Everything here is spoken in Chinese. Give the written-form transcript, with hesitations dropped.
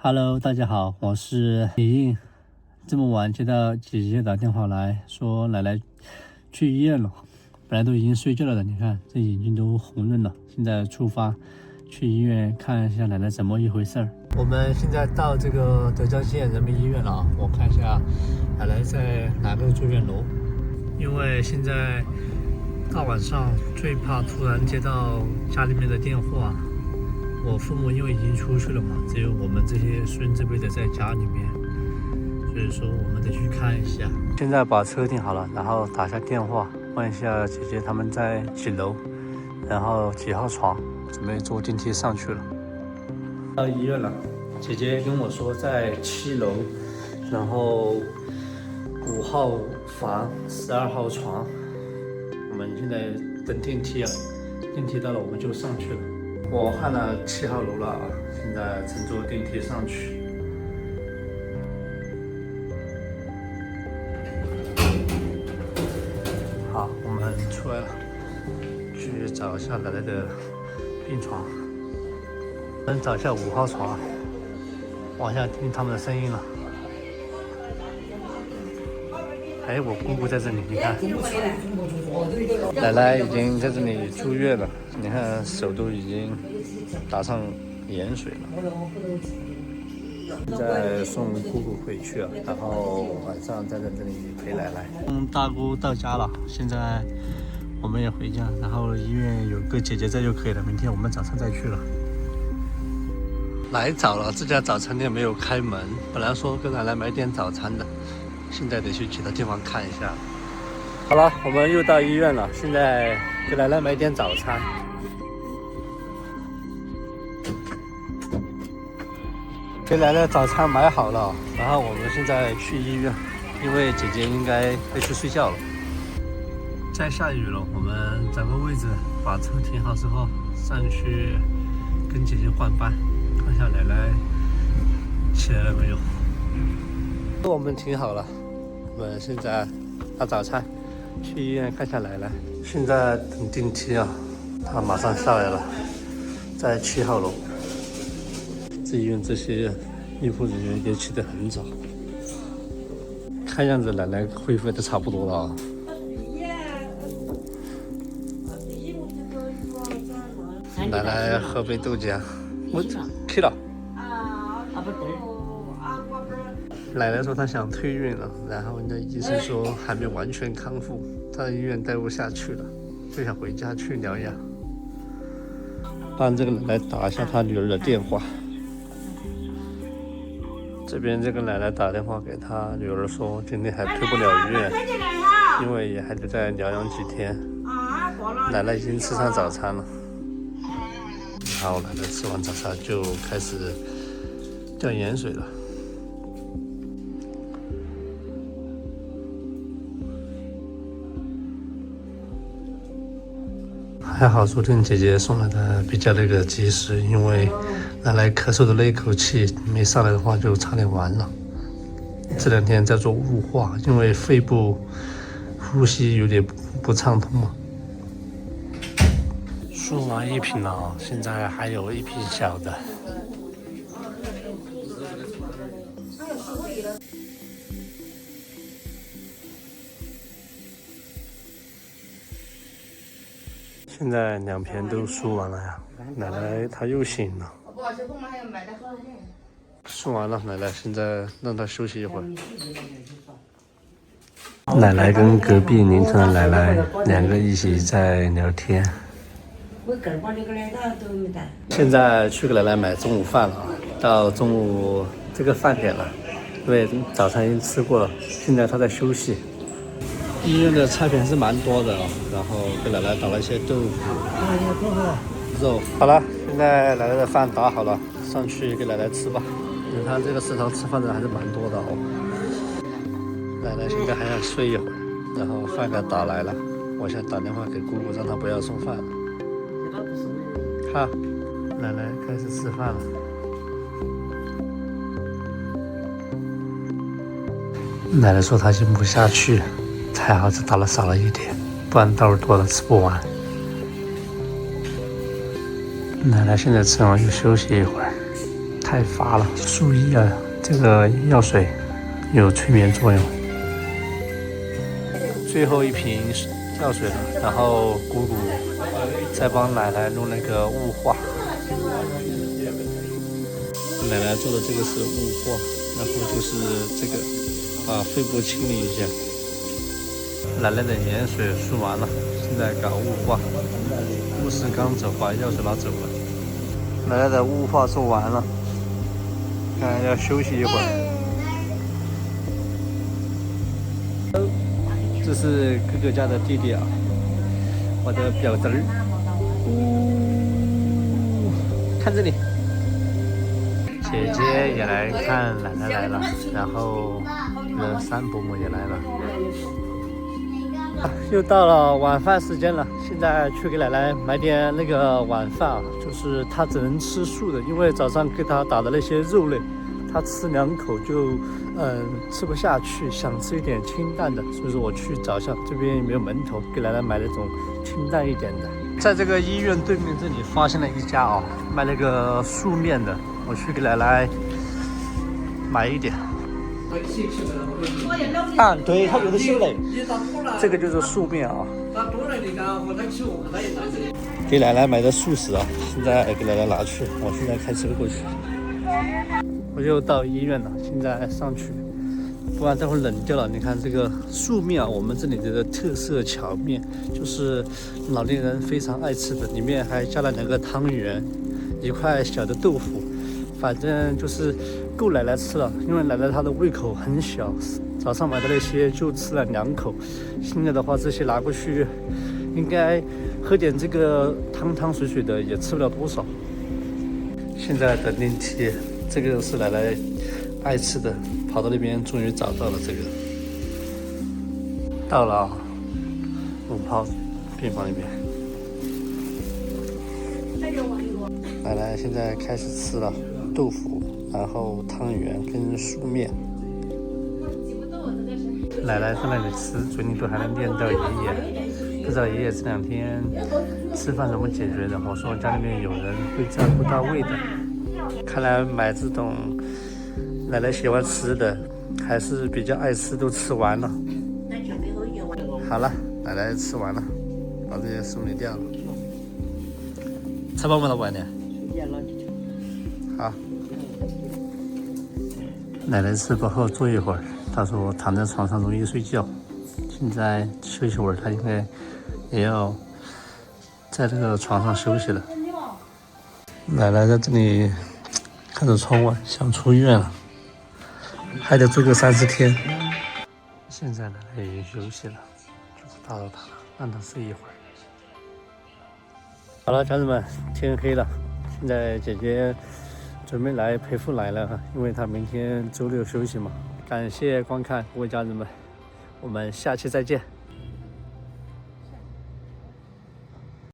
Hello，大家好，我是李印。这么晚接到姐姐打电话来说奶奶去医院了，本来都已经睡觉了的，你看这眼睛都红润了。现在出发去医院看一下奶奶怎么一回事儿。我们现在到这个德江县人民医院了啊，我看一下奶奶在哪个住院楼，因为现在大晚上最怕突然接到家里面的电话。我父母因为已经出去了嘛，只有我们这些孙子辈的在家里面，所以说我们得去看一下。现在把车停好了，然后打下电话问一下姐姐他们在几楼，然后几号床，准备坐电梯上去了。到医院了，姐姐跟我说在7楼，然后5号房12号床。我们现在等电梯啊，电梯到了我们就上去了。我按了7号楼了啊，现在乘坐电梯上去。好，我们出来了，去找一下奶奶的病床。我们找一下5号床，往下听他们的声音了。哎，我姑姑在这里，你看，奶奶已经在这里住院了，你看手都已经打上盐水了。现在送姑姑回去了，然后晚上再在这里陪奶奶。大姑到家了，现在我们也回家，然后医院有个姐姐在就可以了，明天我们早上再去了。来早了，这家早餐店没有开门，本来说跟奶奶买点早餐的。现在得去其他地方看一下。好了，我们又到医院了，现在给奶奶买点早餐。给奶奶早餐买好了，然后我们现在去医院，因为姐姐应该会去睡觉了。再下雨了，我们找个位置把车停好之后，上去跟姐姐换班，看一下奶奶起来了没有。我们停好了。我们现在打早餐，去医院看一下奶奶。现在等电梯啊，她马上下来了，在7号楼。这医院这些医护人员也起得很早，看样子奶奶恢复的差不多了啊。奶奶喝杯豆浆，我去了。奶奶说她想退院了，然后那医生说还没完全康复，她医院待不下去了，就想回家去疗养。让这个奶奶打一下她女儿的电话。这边这个奶奶打电话给她女儿说，今天还退不了院，因为也还得再疗养几天。奶奶已经吃上早餐了，然后奶奶吃完早餐就开始掉盐水了。还好昨天姐姐送来的比较及时，因为奶奶咳嗽的那一口气没上来的话就差点完了。这2天在做雾化，因为肺部呼吸有点不畅通嘛。送完1瓶了，现在还有1瓶小的。现在2瓶都输完了呀，奶奶她又醒了。输完了，奶奶现在让她休息一会儿。奶奶跟隔壁邻村的奶奶2个一起在聊天。现在去给奶奶买中午饭了，到中午这个饭点了，因为早餐已经吃过了，现在她在休息。医院的菜品是蛮多的，然后给奶奶打了一些豆腐、肉。好了，现在奶奶的饭打好了，上去给奶奶吃吧。你看这个食堂吃饭的人还是蛮多的哦。奶奶现在还想睡一会儿，然后饭给打来了，我想打电话给姑姑，让她不要送饭了。看，奶奶开始吃饭了。奶奶说她咽不下去。还好是打了少了一点，不然倒是多了吃不完。奶奶现在吃完就休息一会儿，太乏了，注意啊，这个药水有催眠作用。最后一瓶药水了，然后姑姑再帮奶奶弄那个雾化。奶奶做的这个是雾化，然后就是这个把肺部清理一下。奶奶的盐水输完了，现在搞雾化。护士刚走，把药水拿走了。奶奶的雾化做完了，看要休息一会儿。这是哥哥家的弟弟啊，我的表侄儿。看这里，姐姐也来看奶奶来了，然后三伯母也来了。又到了晚饭时间了，现在去给奶奶买点那个晚饭啊，就是她只能吃素的，因为早上给她打的那些肉类，她吃2口就吃不下去，想吃一点清淡的，所以说我去找一下这边有没有门头，给奶奶买那种清淡一点的。在这个医院对面这里发现了一家啊，卖那个素面的，我去给奶奶买一点。啊，对，它有的修嘞，这个就是素面啊。给奶奶买的素食啊，现在给奶奶拿去，我现在开车过去。我又到医院了，现在上去，不然待会冷掉了。你看这个素面啊，我们这里的特色荞面，就是老年人非常爱吃的，里面还加了2个汤圆，1块小的豆腐，反正就是够奶奶吃了。因为奶奶她的胃口很小，早上买的那些就吃了2口，现在的话这些拿过去，应该喝点这个汤水的也吃不了多少。现在等电梯。这个是奶奶爱吃的，跑到那边终于找到了这个。到了5号病房里面，奶奶现在开始吃了豆腐，然后汤圆跟素面。奶奶在那里吃，嘴里都还能念到爷爷。不知道爷爷这2天吃饭怎么解决的？我说家里面有人会照顾到位的。看来买这种奶奶喜欢吃的，还是比较爱吃，都吃完了。好了，奶奶吃完了，把这些送你掉了。吃饱没，老板娘？好。奶奶吃饱后坐一会儿，她说躺在床上容易睡觉，现在休息会儿，她应该也要在这个床上休息了。奶奶在这里看着窗外，想出院了，还得住个30天。现在奶奶已经休息了，就不打扰她了，让她睡一会儿。好了，家人们，天黑了，现在姐姐准备来陪父奶了，因为她明天周6休息嘛。感谢观看，各位家人们，我们下期再见。